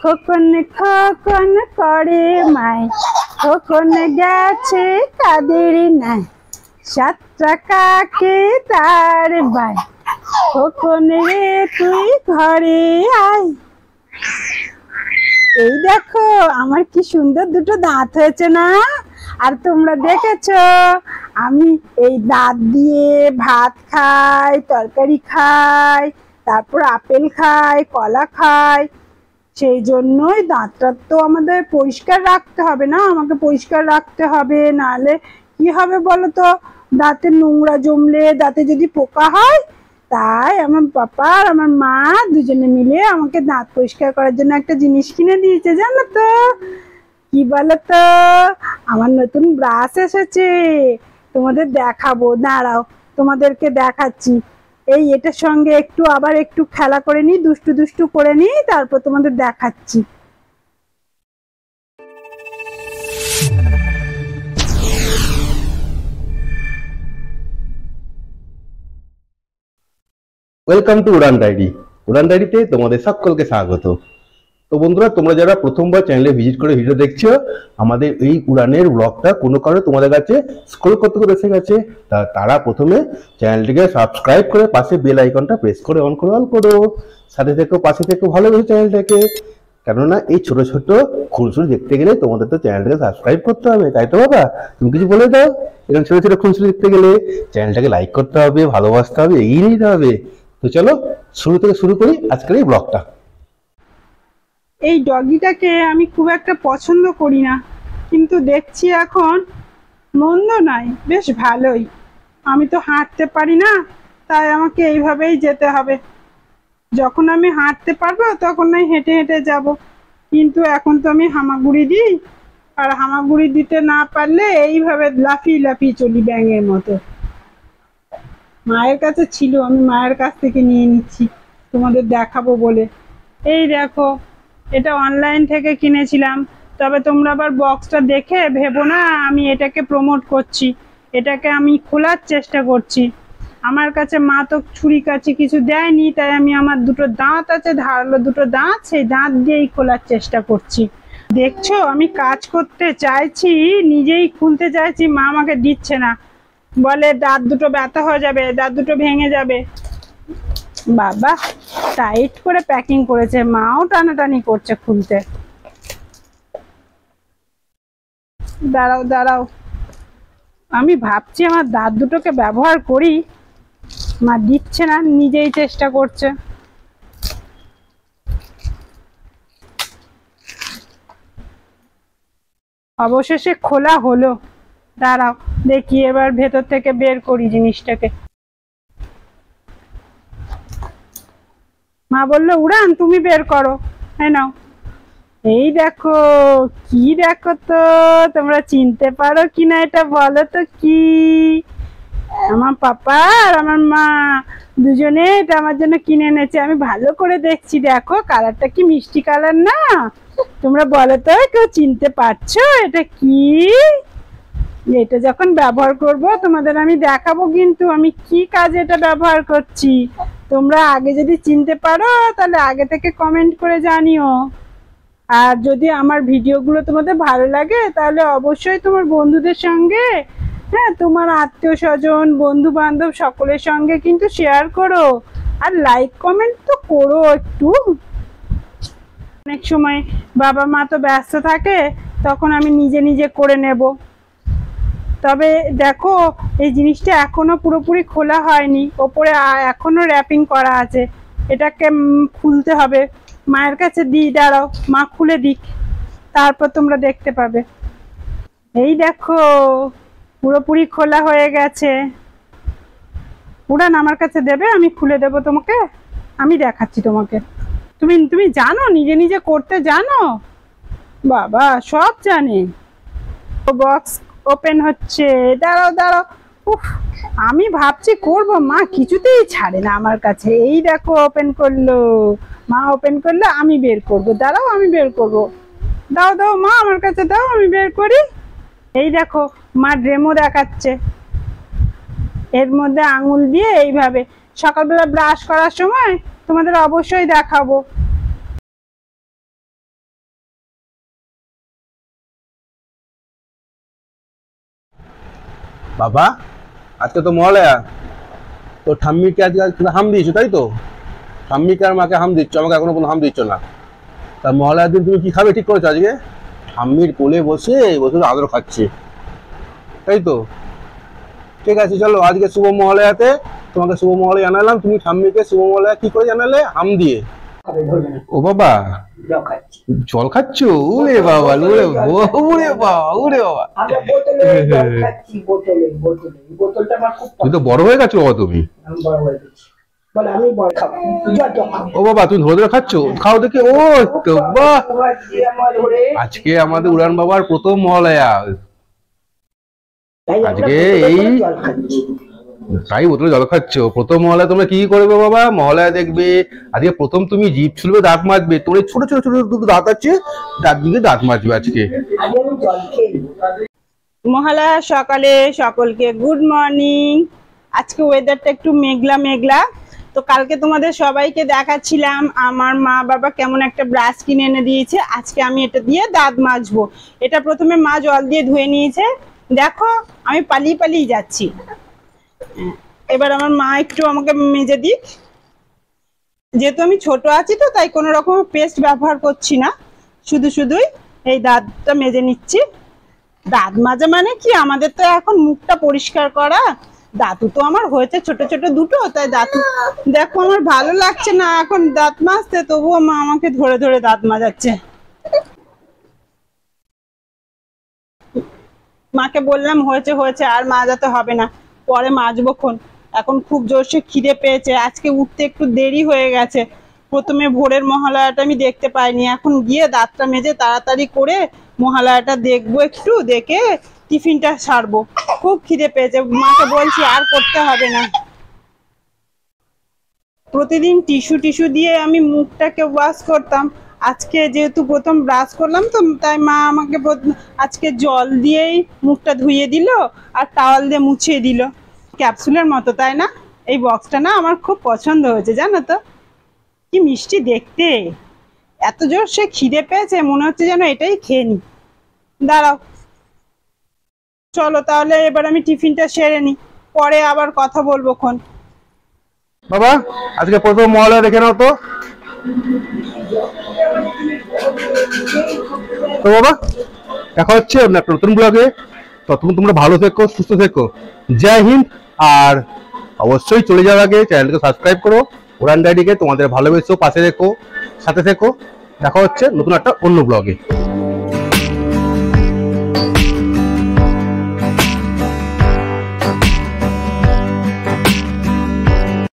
খোকন খোকন করে মাই, খোকন গেছে কাদের নাই, 7 টাকাকে তার বাই, খোকন রে তুই ঘরে আয়। এই দেখো আমার কি সুন্দর দুটো দাঁত হয়েছে না? আর তোমরা দেখেছো আমি এই দাঁত দিয়ে ভাত খাই, তরকারি খাই, তারপর আপেল খাই, কলা খাই। সেই জন্যই দাঁতটা তো আমাদের পরিষ্কার রাখতে হবে না, আমাকে পরিষ্কার রাখতে হবে, নাহলে কি হবে বলো তো? দাঁতে নোংরা জমলে, দাঁতে যদি পোকা হয়, তাই আমার পাপা আর আমার মা দুজনে মিলে আমাকে দাঁত পরিষ্কার করার জন্য একটা জিনিস কিনে দিয়েছে, জানো তো? কি বলো তো? আমার নতুন ব্রাশ এসেছে, তোমাদের দেখাবো, দাঁড়াও তোমাদেরকে দেখাচ্ছি। এই এটার সঙ্গে আবার একটু খেলা করে নি, দুষ্টু দুষ্টু করে নি, তারপর তোমাদের দেখাচ্ছি। Welcome to Udaan diary. Udaan ডায়েরিতে তোমাদের সকলকে স্বাগত। তো বন্ধুরা, তোমরা যারা প্রথমবার চ্যানেলে ভিজিট করে ভিডিও দেখছো, আমাদের এই উড়ানের ব্লগটা কোনো কারণে তোমাদের কাছে স্ক্রল করতে করতে এসে গেছে, তারা প্রথমে চ্যানেলটিকে সাবস্ক্রাইব করে পাশে বেল আইকনটা প্রেস করে অন করো। সাথে থেকেও পাশে থেকেও ভালোবেসে চ্যানেলটাকে, কেননা এই ছোট ছোট খুনসুরি দেখতে গেলে তোমাদের তো চ্যানেলটাকে সাবস্ক্রাইব করতে হবে, তাই তো বাবা? তুমি কিছু বলে দাও। এরকম ছোট ছোট খুনসুরি দেখতে গেলে চ্যানেলটাকে লাইক করতে হবে, ভালোবাসতে হবে, এগিয়ে নিতে হবে। তো চলো শুরু থেকে শুরু করি আজকের এই ব্লগটা। এই ডগিটাকে আমি খুব একটা পছন্দ করি না, কিন্তু দেখছি এখন মন্দ নয়, বেশ ভালোই। আমি তো হাঁটতে পারি না, তাই আমাকে এইভাবেই যেতে হবে। যখন আমি হাঁটতে পারবো তখন আমি হেঁটে হেঁটে যাব, কিন্তু এখন তো আমি হামাগুড়ি দিই, আর হামাগুড়ি দিতে না পারলে এইভাবে লাফিয়ে লাফিয়ে চলি ব্যাঙের মতো। মায়ের কাছে ছিল, আমি মায়ের কাছ থেকে নিয়ে নিচ্ছি তোমাদের দেখাবো বলে। এই দেখো, এটা অনলাইন থেকে কিনেছিলাম, তবে তোমরা আবার বক্সটা দেখে ভেবো না আমি এটাকে প্রমোট করছি। এটাকে আমি খোলার চেষ্টা করছি। আমার কাছে মা তো ছুরি কাছি কিছু দেয়নি, তাই আমি আমার দুটো দাঁত আছে, ধারালো দুটো দাঁত, সেই দাঁত দিয়েই খোলার চেষ্টা করছি। দেখছো আমি কাজ করতে চাইছি, নিজেই খুলতে চাইছি, মা আমাকে দিচ্ছে না, বলে দাঁত দুটো ব্যথা হয়ে যাবে, দাঁত দুটো ভেঙে যাবে। বাবা টাইট করে প্যাকিং করেছে, মাও টানাটানি করছে খুলতে। দাঁড়াও দাঁড়াও, আমি ভাবছি আমার দাঁত দুটোকে ব্যবহার করি, মা দিচ্ছে না, নিজেই চেষ্টা করছে। অবশেষে খোলা হলো। দাঁড়াও দেখি এবার ভেতর থেকে বের করি জিনিসটাকে। মা বললো উড়ান তুমি বের করো, হ্যাঁ নাও। এই দেখো, কি দেখো তো, তোমরা চিনতে পারো কিনা এটা বলো তো? কি আমার পাপা আর আমার মা দুজনে এটা আমার জন্য কিনে এনেছে। আমি ভালো করে দেখছি, দেখো কালারটা কি মিষ্টি কালার না? তোমরা বলো তো কেউ চিনতে পারছো এটা কি? এটা যখন ব্যবহার করব তোমাদের আমি দেখাবো, কিন্তু আমি কি কাজে এটা ব্যবহার করছি। তোমরা আগে যদি চিনতে পারো তাহলে আগে থেকে কমেন্ট করে জানিও। আর যদি আমার ভিডিওগুলো তোমাদের ভালো লাগে তাহলে অবশ্যই তোমার বন্ধুদের সঙ্গে, হ্যাঁ তোমার আত্মীয় স্বজন, বন্ধু বান্ধব সকলের সঙ্গে কিন্তু শেয়ার করো, আর লাইক কমেন্ট তো করো একটু। অনেক সময় বাবা মা তো ব্যস্ত থাকে, তখন আমি নিজে নিজে করে নেব। তবে দেখো এই জিনিসটা এখনো পুরোপুরি খোলা হয়নি, ওপরে এখনো র্যাপিং করা আছে, এটাকে খুলতে হবে। মায়ের কাছে দিই, দাঁড়াও মা খুলে দিক, তারপর তোমরা দেখতে পাবে। এই দেখো পুরোপুরি খোলা হয়ে গেছে। উড়ান আমার কাছে দেবে, আমি খুলে দেব তোমাকে, আমি দেখাচ্ছি তোমাকে। তুমি জানো, নিজে নিজে করতে জানো? বাবা সব জানে। বক্স ওপেন হচ্ছে, দাঁড়াও দাঁড়াও, উফ আমি ভাবছি করবো, মা কিছুতেই ছাড়ে না আমার কাছে। এই দেখো ওপেন করলো, মা ওপেন করলে আমি বের করব, দাঁড়াও আমি বের করব। দাও দাও মা আমার কাছে দাও, আমি বের করি। এই দেখো মা ডেমো দেখাচ্ছে, এর মধ্যে আঙুল দিয়ে এইভাবে সকালবেলা ব্রাশ করার সময় তোমাদের অবশ্যই দেখাবো। বাবা আজকে তো মহালয়া, তো ঠাম্মিকে আজকে হাম দিয়েছো তাই তো? ঠাম্মিকে আর মাকে হাম দিচ্ছ, আমাকে এখনো কোনো হাম দিচ্ছ না। তা মহালয়ার দিন তুমি কি খাবে ঠিক করেছো আজকে? ঠাম্মির কোলে বসে বসে আদর খাচ্ছে তাই তো? ঠিক আছে চলো, আজকে শুভ মহালয়াতে তোমাকে শুভ মহালয়া জানালাম, তুমি ঠাম্মিকে শুভ মহালয়া কি করে জানালে? হাম দিয়ে। ও বাবা জল খাচ্ছ? উরে বাবা উরে উরে বাবা উরে বাবা, তুমি তো বড় হয়ে গেছো বাবা, তুমি ও বাবা তুমি ধরে ধরে খাচ্ছ, খাও দেখে। ও তো বাহ, আজকে আমাদের উড়ান বাবার প্রথম মহালয়া, আজকে এই তাই বোতলে জল খাচ্ছ। প্রথম মহালয়া তোমরা কি করবে বাবা? মহালয়া দেখবে, আজকে প্রথম তুমি জিভ ছুলবে, দাঁত মাজবে, তোর ছোট ছোট ছোট দুটো দাঁত আছে, দাঁত দিকে দাঁত মাজবে আজকে। মহালয়া সকালে সকলকে গুড মর্নিং। আজকে ওয়েদারটা একটু মেঘলা মেঘলা, তো কালকে তোমাদের সবাইকে দেখাচ্ছিলাম আমার মা বাবা কেমন একটা ব্রাশ কিনে এনে দিয়েছে। আজকে আমি এটা দিয়ে দাঁত মাজবো। এটা প্রথমে মা জল দিয়ে ধুয়ে নিয়েছে, দেখো আমি পালিয়ে পালিয়ে যাচ্ছি। এবার আমার মা একটু আমাকে মেজে দিক, যেহেতু আমি ছোট আছি তো তাই কোনো রকম পেস্ট ব্যবহার করছি না, শুধুই এই দাঁতটা মেজে নিচ্ছি। দাঁত মাজা মানে কি, আমাদের তো এখন মুখটা পরিষ্কার করা। দাঁতু তো আমার হয়েছে ছোট ছোট দুটো, তাই দাঁতু দেখো আমার ভালো লাগছে না এখন দাঁত মাজতে, তবুও মা আমাকে ধরে ধরে দাঁত মাজাচ্ছে। মাকে বললাম হয়েছে হয়েছে আর মাজাতে হবে না, পরে মাজবোক্ষণ। এখন খুব জোরসে খিদে পেয়েছে, আজকে উঠতে একটু দেরি হয়ে গেছে। প্রথমে ভোরের মহালয়াটা আমি দেখতে পাইনি, এখন গিয়ে দাঁতটা মেজে তাড়াতাড়ি করে মহালয়াটা দেখবো, একটু দেখে টিফিনটা সারবো। খুব খিদে পেয়েছে, মাকে বলছি আর করতে হবে না। প্রতিদিন টিস্যু দিয়ে আমি মুখটাকে ওয়াশ করতাম, আজকে যেহেতু প্রথম ব্রাশ করলাম তো তাই মা আমাকে আজকে জল দিয়েই মুখটা ধুইয়ে দিল আর টাওয়াল দিয়ে মুছিয়ে দিল, ক্যাপসুলের মতো, তাই না? এই বক্সটা না আমার খুব পছন্দ হয়েছে, জানো তো? কি মিষ্টি দেখতে। এত জোর সে খিদে পেয়েছে, মনে হচ্ছে যেন এটাই খেয়ে নি। দাঁড়াও, চলো তাহলে এবার আমি টিফিনটা সেরে নি, পরে আবার কথা বলবো খন। বাবা আজকে প্রথম মহালয়া দেখে নাও তো। তো বাবা দেখা হচ্ছে আপনার নতুন ব্লগে, ততক্ষণ তোমরা ভালো থেকো, সুস্থ থেকো। জয় হিন্দ। আর অবশ্যই চলে যাওয়ার আগে চ্যানেলকে সাবস্ক্রাইব করো, উড়ান ডায়েরিকে তোমাদের ভালোবেসো, পাশে রেখো, সাথে থেকো। দেখা হচ্ছে নতুন একটা অন্য ব্লগে।